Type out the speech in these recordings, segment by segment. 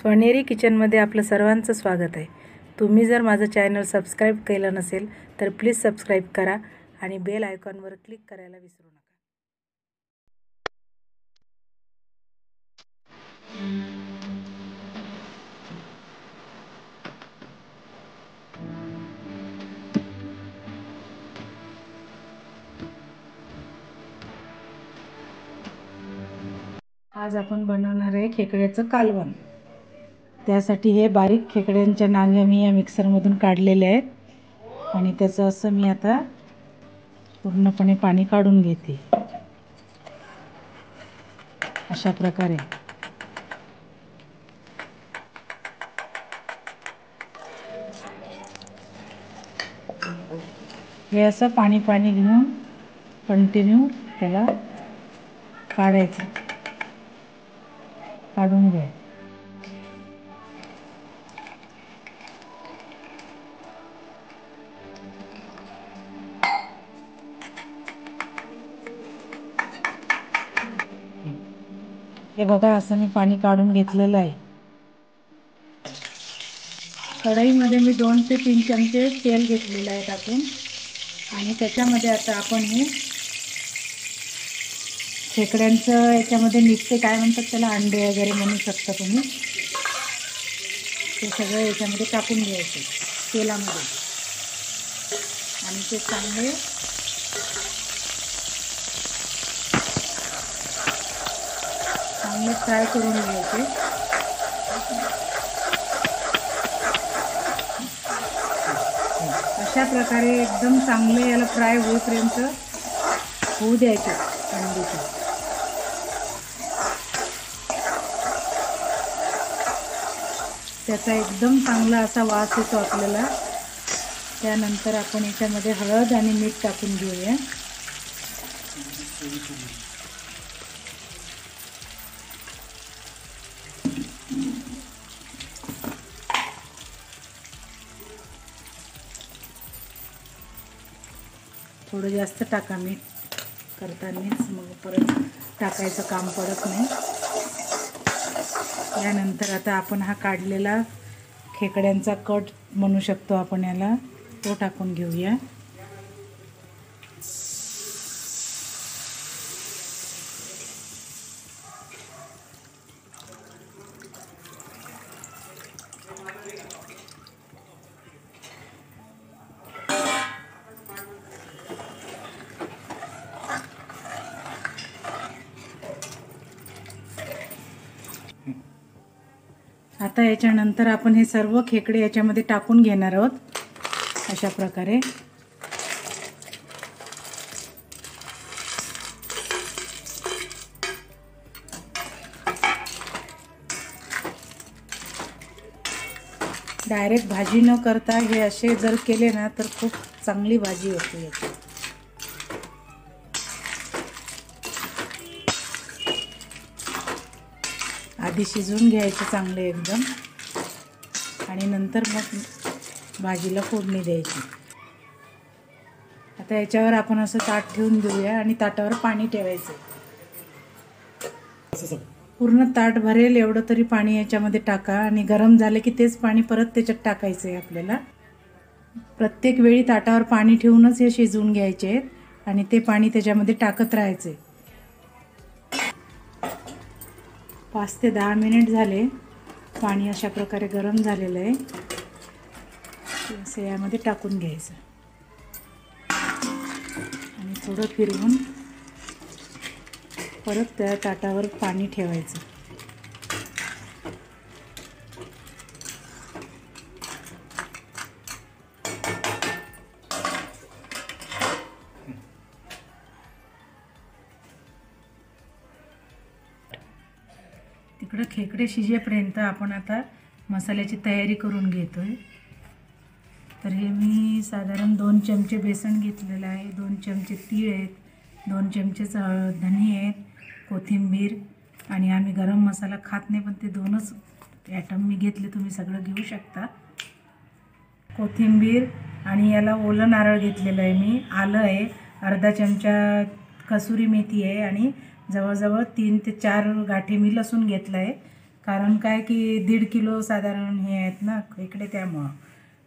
स्वनेरी किचनमध्ये आपलं सर्वांचं स्वागत आहे। तुम्ही जर माझं चॅनल सबस्क्राईब केलं नसेल तर प्लीज सबस्क्राईब करा आणि बेल आयकॉनवर क्लिक करायला विसरू नका। आज आपण बनवणार आहे खेकड्याचं कालवण। त्यासाठी हे बारीक खेकड्यांच्या नांग्या मी या मिक्सरमधून काढलेले आहेत आणि त्याचं असं मी आता पूर्णपणे पाणी काढून घेते। अशा प्रकारे हे असं पाणी घेऊन कंटिन्यू त्याला काढायचं, काढून घ्या। हे बघा असं मी पाणी काढून घेतलेलं आहे। कढईमध्ये मी 2 ते 3 चमचे तेल घेतलेलं आहे टाकून आणि त्याच्यामध्ये आता आपण हे खेकड्यांचं याच्यामध्ये निघते, काय म्हणतात त्याला, अंडे वगैरे म्हणू शकता तुम्ही, ते सगळं याच्यामध्ये टाकून घ्यायचे तेलामध्ये आणि ते चांगले फ्राय करून घ्यायचे। अशा प्रकारे एकदम चांगले याला फ्राय होईपर्यंत होऊ द्यायचे अंडीचे। त्याचा एकदम चांगला असा वास येतो आपल्याला। त्यानंतर आपण याच्यामध्ये हळद आणि मीठ टाकून घेऊया। थोडं जास्त टाका मीठ करतानाच, मग परत टाकायचं काम पडत नाही। यानंतर आता आपण हा काढलेला खेकड्यांचा कट म्हणू शकतो आपण याला, तो टाकून घेऊया। आता याच्यानंतर आपण हे सर्व खेकडे याच्यामध्ये टाकून घेणार आहोत अशा प्रकारे। डायरेक्ट भाजी न करता हे असे जर केले ना तर खूप चांगली भाजी होते याची। आधी शिजवून घ्यायचे चांगले एकदम आणि नंतर मग भाजीला फोडणी द्यायची। आता याच्यावर आपण असं ताट ठेवून देऊया आणि ताटावर पाणी ठेवायचं। पूर्ण ताट भरेल एवढं तरी पाणी याच्यामध्ये टाका आणि गरम झाले की तेच पाणी परत त्याच्यात टाकायचं आहे आपल्याला। प्रत्येक वेळी ताटावर पाणी ठेवूनच हे शिजवून घ्यायचे आणि ते पाणी त्याच्यामध्ये टाकत राहायचे। 5 ते 10 मिनिट झाले, पाणी अशा प्रकारे गरम झालेलं आहे। असं यामध्ये टाकून घ्यायचं आणि थोडं फिरवून परत त्या ताटावर पाणी ठेवायचं। तिकडे खेकडे शिजेपर्यंत आपण आता मसाल्याची तयारी करून घेतोय। तर हे मी साधारण 2 चमचे बेसन घेतलेलं आहे, 2 चमचे तीळ आहेत, 2 चमचे धने आहेत, कोथिंबीर आणि आम्ही गरम मसाला खात नाही पण ते 2च आयटम मी घेतले, तुम्ही सगळं घेऊ शकता। कोथिंबीर आणि याला ओलं नारळ घेतलेलं आहे मी, आलं आहे, अर्धा चमचा कसुरी मेथी आहे आणि जवळजवळ 3 ते 4 गाठी मी लसूण घेतला आहे। कारण काय की 1.5 किलो साधारण हे आहेत ना खेकडे, त्यामुळं.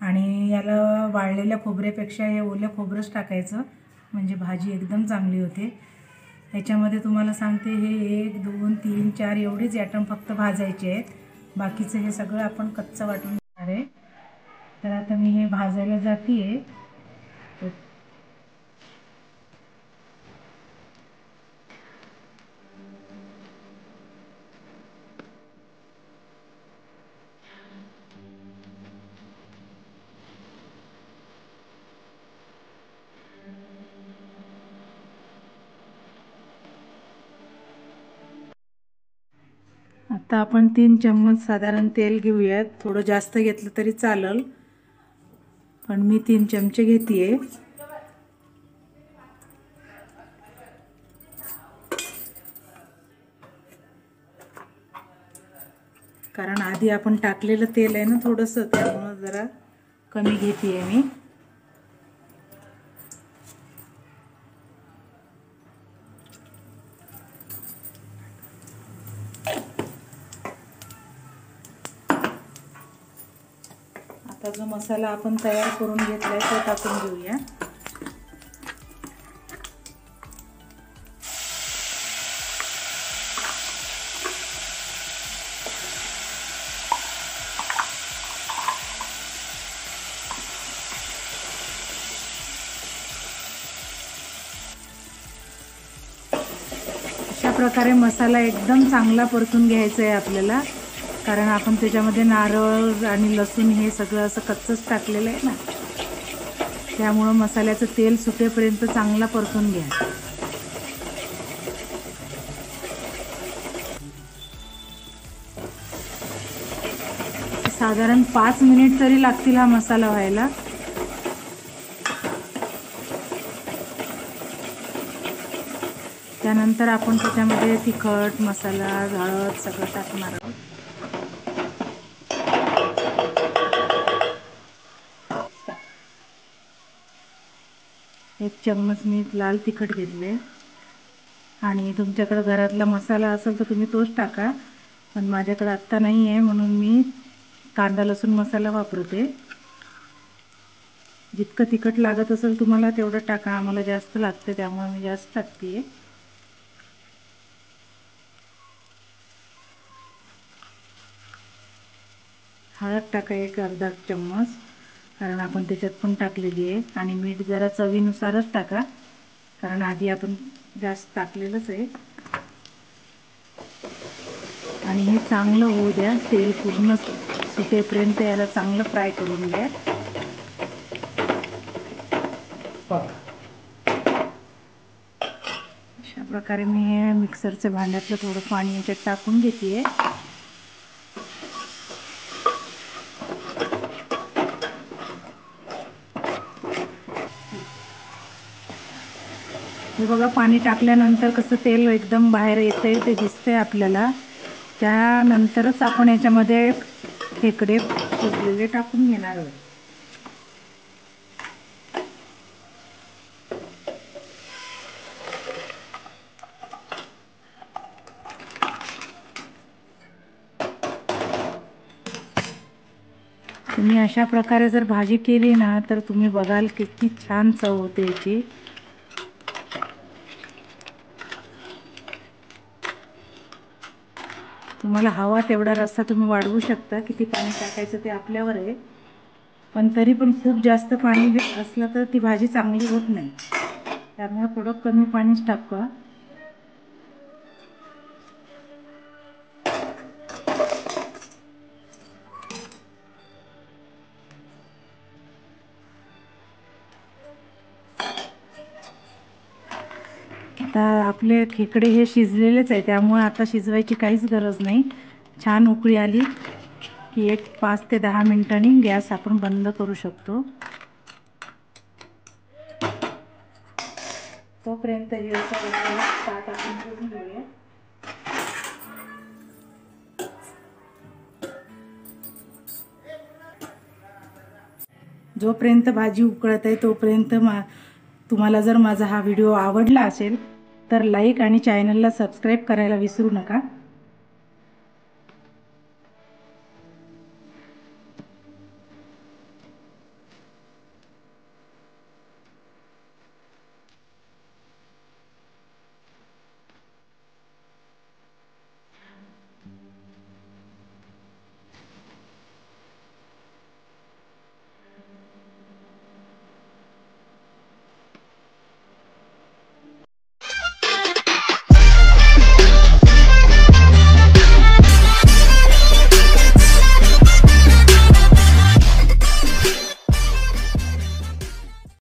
आणि याला वाळलेल्या खोबऱ्यापेक्षा हे ओल्या खोबरंच टाकायचं, म्हणजे भाजी एकदम चांगली होते. ह्याच्यामध्ये तुम्हाला सांगते, हे 1 2 3 4 एवढेच ॲटम फक्त भाजायचे आहेत. बाकीचं हे सगळं आपण कच्चं वाटून घेणार आहे. तर आता मी हे भाजायला जाते आहे. आता आपण 3 चम्मच साधारण तेल घेऊयात. थोडं जास्त घेतलं तरी चालेल, पण मी 3 चमचे घेतेय. कारण आधी आपण टाकलेलं तेल आहे ना थोडंसं, त्यामुळं जरा कमी घेतेय मी. आता जो मसाला आपण तयार करून घेतलाय तो टाकून घेऊया. अशा प्रकारे मसाला एकदम चांगला परतून घ्यायचा आहे आपल्याला, कारण आपण त्याच्यामध्ये नारळ आणि लसूण हे सगळं असं कच्चंच टाकलेलं आहे ना, त्यामुळं मसाल्याचं तेल सुटेपर्यंत चांगला परतून घ्या. साधारण 5 मिनिट तरी लागतील हा मसाला व्हायला. त्यानंतर आपण त्याच्यामध्ये तिखट मसाला, हळद सगळं टाकणार आहोत. एक चम्मच मी लाल तिखट घेतले, आणि तुमच्याकडे घरातला मसाला असेल तर तुम्ही तोच टाका, पण माझ्याकडे आत्ता नाही आहे म्हणून मी कांदा लसूण मसाला वापरते. जितकं तिखट लागत असेल तुम्हाला तेवढं टाका. आम्हाला जास्त लागते त्यामुळे मी जास्त टाकते. हळद टाका एक अर्धा चम्मच, कारण आपण त्याच्यात पण टाकलेली आहे. आणि मीठ जरा चवीनुसारच टाका, कारण आधी आपण जास्त टाकलेलंच आहे. आणि हे चांगलं होऊ द्या, तेल पूर्ण सुटेपर्यंत याला चांगलं फ्राय करून घ्या. अशा प्रकारे मी हे मिक्सरच्या भांड्यातलं थोडं पाणी याच्यात टाकून घेते. हे बघा, पाणी टाकल्यानंतर कसं तेल एकदम बाहेर येतंय ते दिसतंय आपल्याला. त्यानंतरच आपण याच्यामध्ये खेकडे शिजलेले टाकून घेणार आहोत. तुम्ही अशा प्रकारे जर भाजी केली ना तर तुम्ही बघाल किती छान चव होते याची. तुम्हाला हवा तेवढा रस्सा तुम्ही वाढवू शकता, किती पाणी टाकायचं ते आपल्यावर आहे. पण तरी पण खूप जास्त पाणी असलं तर ती भाजी चांगली होत नाही, त्यामुळे थोडं कमी पाणीच टाका. आता आपले खेकडे हे शिजलेलेच आहे, त्यामुळे आता शिजवायची काहीच गरज नाही. छान उकळी आली की एक 5 ते 10 मिनिटांनी गॅस आपण बंद करू शकतो. तोपर्यंत हे ताट आपण करून घेऊया. जोपर्यंत भाजी उकळत आहे तोपर्यंत तुम्हाला जर माझा हा व्हिडिओ आवडला असेल तर लाईक आणि चॅनलला सबस्क्राईब करायला विसरू नका.